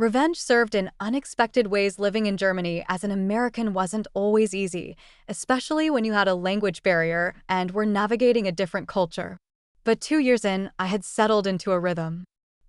Revenge served in unexpected ways. Living in Germany as an American wasn't always easy, especially when you had a language barrier and were navigating a different culture. But 2 years in, I had settled into a rhythm.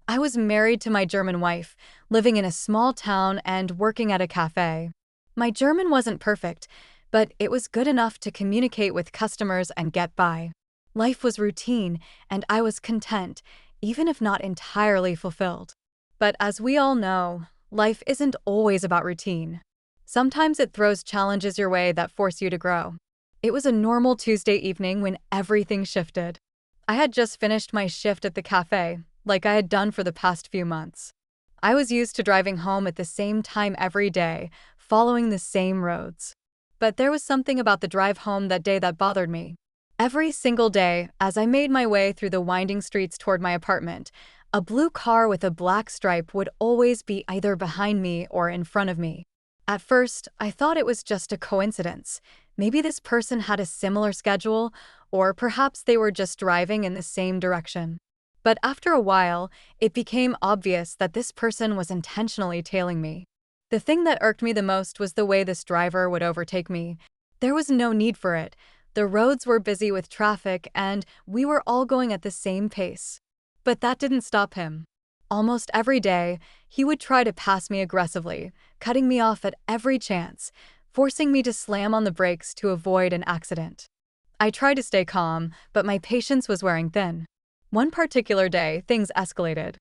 I was married to my German wife, living in a small town and working at a cafe. My German wasn't perfect, but it was good enough to communicate with customers and get by. Life was routine, and I was content, even if not entirely fulfilled. But as we all know, life isn't always about routine. Sometimes it throws challenges your way that force you to grow. It was a normal Tuesday evening when everything shifted. I had just finished my shift at the cafe, like I had done for the past few months. I was used to driving home at the same time every day, following the same roads. But there was something about the drive home that day that bothered me. Every single day, as I made my way through the winding streets toward my apartment, a blue car with a black stripe would always be either behind me or in front of me. At first, I thought it was just a coincidence. Maybe this person had a similar schedule, or perhaps they were just driving in the same direction. But after a while, it became obvious that this person was intentionally tailing me. The thing that irked me the most was the way this driver would overtake me. There was no need for it. The roads were busy with traffic, and we were all going at the same pace. But that didn't stop him. Almost every day, he would try to pass me aggressively, cutting me off at every chance, forcing me to slam on the brakes to avoid an accident. I tried to stay calm, but my patience was wearing thin. One particular day, things escalated.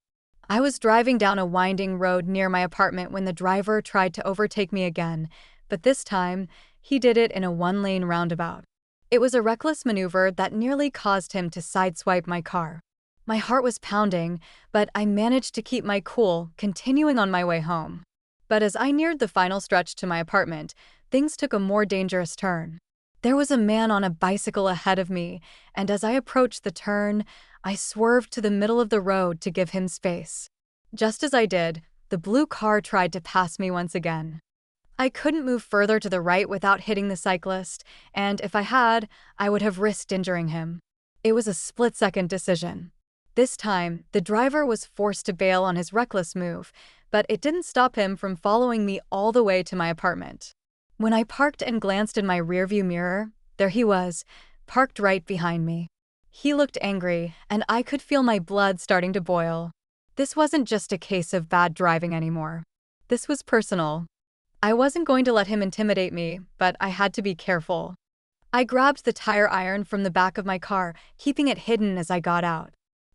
I was driving down a winding road near my apartment when the driver tried to overtake me again, but this time, he did it in a one-lane roundabout. It was a reckless maneuver that nearly caused him to sideswipe my car. My heart was pounding, but I managed to keep my cool, continuing on my way home. But as I neared the final stretch to my apartment, things took a more dangerous turn. There was a man on a bicycle ahead of me, and as I approached the turn, I swerved to the middle of the road to give him space. Just as I did, the blue car tried to pass me once again. I couldn't move further to the right without hitting the cyclist, and if I had, I would have risked injuring him. It was a split-second decision. This time, the driver was forced to bail on his reckless move, but it didn't stop him from following me all the way to my apartment. When I parked and glanced in my rearview mirror, there he was, parked right behind me. He looked angry, and I could feel my blood starting to boil. This wasn't just a case of bad driving anymore. This was personal. I wasn't going to let him intimidate me, but I had to be careful. I grabbed the tire iron from the back of my car, keeping it hidden as I got out.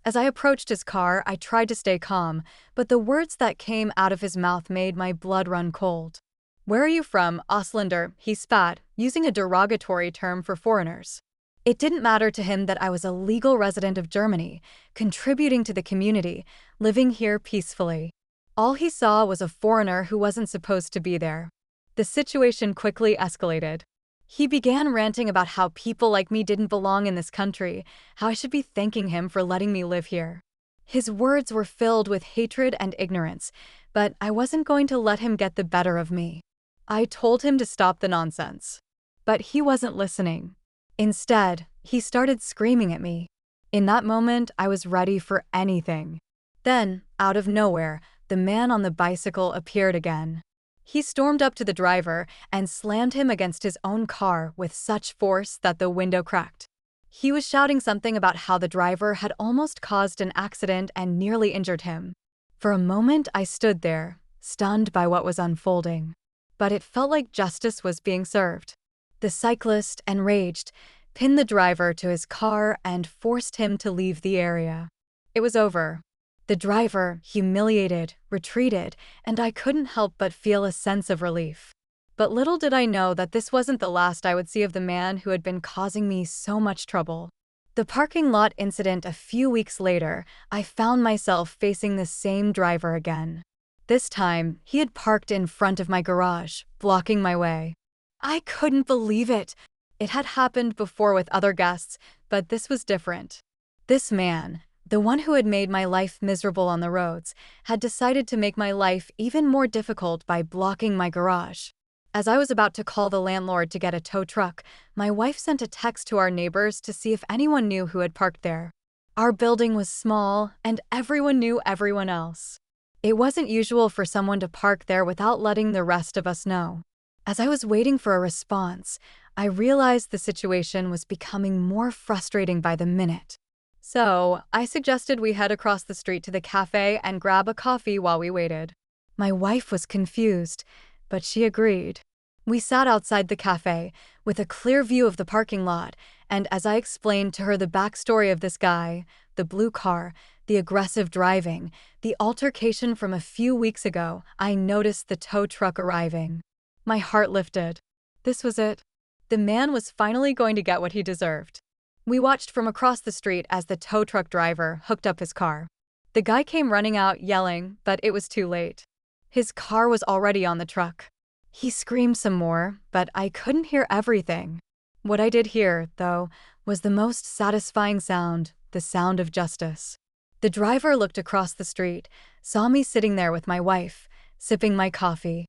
As I approached his car, I tried to stay calm, but the words that came out of his mouth made my blood run cold. "Where are you from, Ausländer?" he spat, using a derogatory term for foreigners. It didn't matter to him that I was a legal resident of Germany, contributing to the community, living here peacefully. All he saw was a foreigner who wasn't supposed to be there. The situation quickly escalated. He began ranting about how people like me didn't belong in this country, how I should be thanking him for letting me live here. His words were filled with hatred and ignorance, but I wasn't going to let him get the better of me. I told him to stop the nonsense. But he wasn't listening. Instead, he started screaming at me. In that moment, I was ready for anything. Then, out of nowhere, the man on the bicycle appeared again. He stormed up to the driver and slammed him against his own car with such force that the window cracked. He was shouting something about how the driver had almost caused an accident and nearly injured him. For a moment, I stood there, stunned by what was unfolding. But it felt like justice was being served. The cyclist, enraged, pinned the driver to his car and forced him to leave the area. It was over. The driver, humiliated, retreated, and I couldn't help but feel a sense of relief. But little did I know that this wasn't the last I would see of the man who had been causing me so much trouble. The parking lot incident a few weeks later, I found myself facing the same driver again. This time, he had parked in front of my garage, blocking my way. I couldn't believe it. It had happened before with other guests, but this was different. This man, the one who had made my life miserable on the roads, had decided to make my life even more difficult by blocking my garage. As I was about to call the landlord to get a tow truck, my wife sent a text to our neighbors to see if anyone knew who had parked there. Our building was small, and everyone knew everyone else. It wasn't usual for someone to park there without letting the rest of us know. As I was waiting for a response, I realized the situation was becoming more frustrating by the minute. So, I suggested we head across the street to the cafe and grab a coffee while we waited. My wife was confused, but she agreed. We sat outside the cafe, with a clear view of the parking lot, and as I explained to her the backstory of this guy, the blue car, the aggressive driving, the altercation from a few weeks ago, I noticed the tow truck arriving. My heart lifted. This was it. The man was finally going to get what he deserved. We watched from across the street as the tow truck driver hooked up his car. The guy came running out yelling, but it was too late. His car was already on the truck. He screamed some more, but I couldn't hear everything. What I did hear, though, was the most satisfying sound, the sound of justice. The driver looked across the street, saw me sitting there with my wife, sipping my coffee.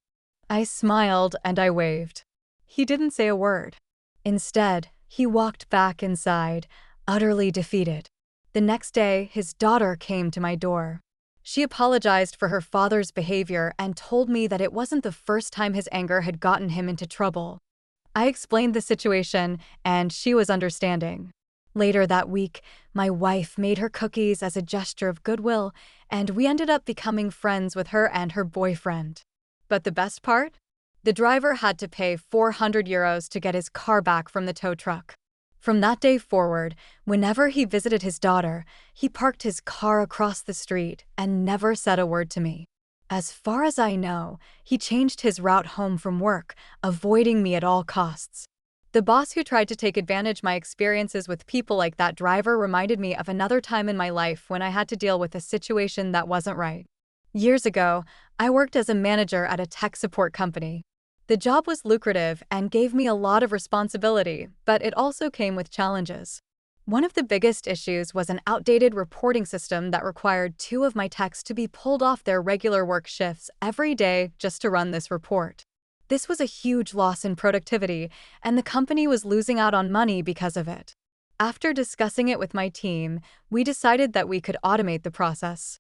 I smiled and I waved. He didn't say a word. Instead, he walked back inside, utterly defeated. The next day, his daughter came to my door. She apologized for her father's behavior and told me that it wasn't the first time his anger had gotten him into trouble. I explained the situation, and she was understanding. Later that week, my wife made her cookies as a gesture of goodwill, and we ended up becoming friends with her and her boyfriend. But the best part? The driver had to pay €400 to get his car back from the tow truck. From that day forward, whenever he visited his daughter, he parked his car across the street and never said a word to me. As far as I know, he changed his route home from work, avoiding me at all costs. The boss who tried to take advantage of my experiences with people like that driver reminded me of another time in my life when I had to deal with a situation that wasn't right. Years ago, I worked as a manager at a tech support company. The job was lucrative and gave me a lot of responsibility, but it also came with challenges. One of the biggest issues was an outdated reporting system that required two of my techs to be pulled off their regular work shifts every day just to run this report. This was a huge loss in productivity, and the company was losing out on money because of it. After discussing it with my team, we decided that we could automate the process.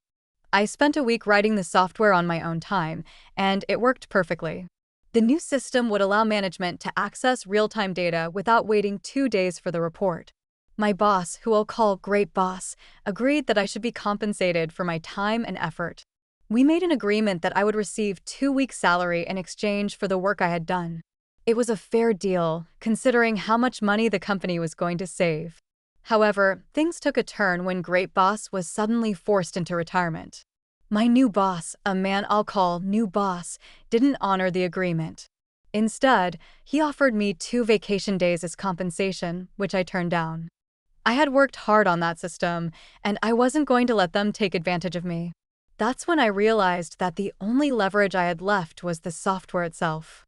I spent a week writing the software on my own time, and it worked perfectly. The new system would allow management to access real-time data without waiting 2 days for the report. My boss, who I'll call Great Boss, agreed that I should be compensated for my time and effort. We made an agreement that I would receive 2 weeks' salary in exchange for the work I had done. It was a fair deal, considering how much money the company was going to save. However, things took a turn when Great Boss was suddenly forced into retirement. My new boss, a man I'll call New Boss, didn't honor the agreement. Instead, he offered me 2 vacation days as compensation, which I turned down. I had worked hard on that system, and I wasn't going to let them take advantage of me. That's when I realized that the only leverage I had left was the software itself.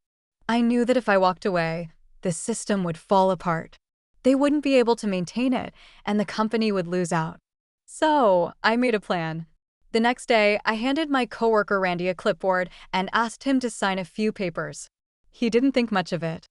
I knew that if I walked away, the system would fall apart. They wouldn't be able to maintain it, and the company would lose out. So, I made a plan. The next day, I handed my coworker Randy a clipboard and asked him to sign a few papers. He didn't think much of it.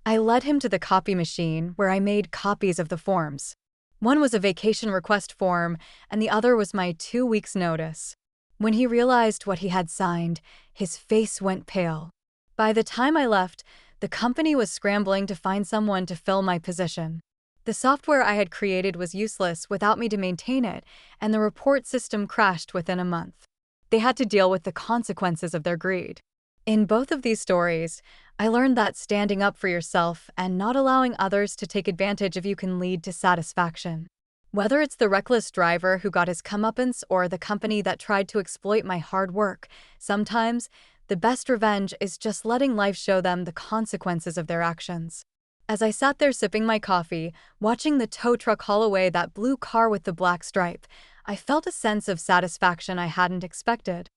I led him to the copy machine where I made copies of the forms. One was a vacation request form, and the other was my 2 weeks' notice. When he realized what he had signed, his face went pale. By the time I left, the company was scrambling to find someone to fill my position. The software I had created was useless without me to maintain it, and the report system crashed within a month. They had to deal with the consequences of their greed. In both of these stories, I learned that standing up for yourself and not allowing others to take advantage of you can lead to satisfaction. Whether it's the reckless driver who got his comeuppance or the company that tried to exploit my hard work, sometimes the best revenge is just letting life show them the consequences of their actions. As I sat there sipping my coffee, watching the tow truck haul away that blue car with the black stripe, I felt a sense of satisfaction I hadn't expected.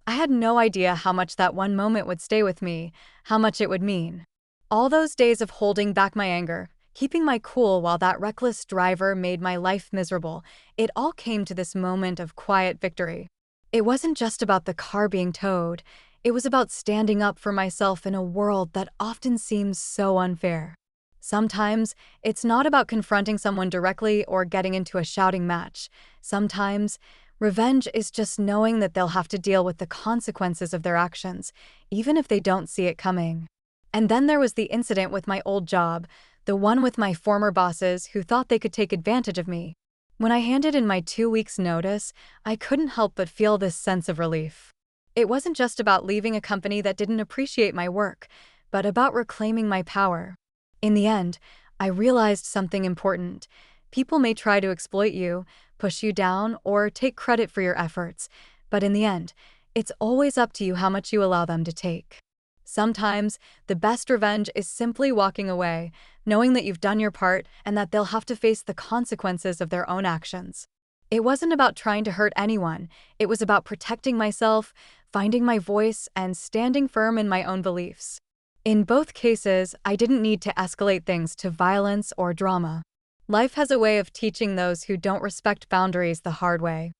I had no idea how much that one moment would stay with me, how much it would mean. All those days of holding back my anger, keeping my cool while that reckless driver made my life miserable, it all came to this moment of quiet victory. It wasn't just about the car being towed, it was about standing up for myself in a world that often seems so unfair. Sometimes, it's not about confronting someone directly or getting into a shouting match. Sometimes, Revenge is just knowing that they'll have to deal with the consequences of their actions, even if they don't see it coming. And then there was the incident with my old job, the one with my former bosses who thought they could take advantage of me. When I handed in my 2 weeks' notice, I couldn't help but feel this sense of relief. It wasn't just about leaving a company that didn't appreciate my work, but about reclaiming my power. In the end, I realized something important. People may try to exploit you, push you down, or take credit for your efforts, but in the end, it's always up to you how much you allow them to take. Sometimes, the best revenge is simply walking away, knowing that you've done your part and that they'll have to face the consequences of their own actions. It wasn't about trying to hurt anyone, it was about protecting myself, finding my voice, and standing firm in my own beliefs. In both cases, I didn't need to escalate things to violence or drama. Life has a way of teaching those who don't respect boundaries the hard way.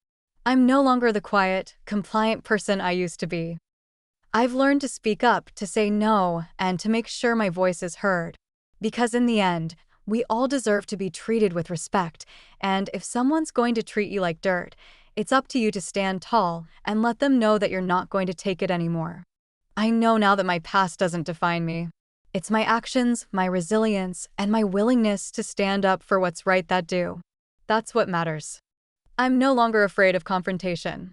I'm no longer the quiet, compliant person I used to be. I've learned to speak up, to say no, and to make sure my voice is heard. Because in the end, we all deserve to be treated with respect, and if someone's going to treat you like dirt, it's up to you to stand tall and let them know that you're not going to take it anymore. I know now that my past doesn't define me. It's my actions, my resilience, and my willingness to stand up for what's right that do. That's what matters. I'm no longer afraid of confrontation.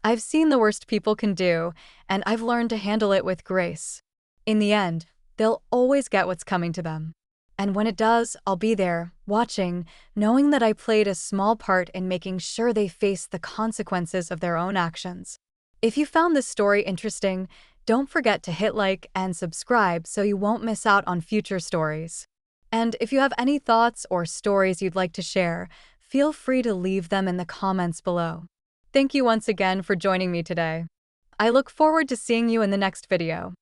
I've seen the worst people can do, and I've learned to handle it with grace. In the end, they'll always get what's coming to them. And when it does, I'll be there, watching, knowing that I played a small part in making sure they face the consequences of their own actions. If you found this story interesting, don't forget to hit like and subscribe so you won't miss out on future stories. And if you have any thoughts or stories you'd like to share, feel free to leave them in the comments below. Thank you once again for joining me today. I look forward to seeing you in the next video.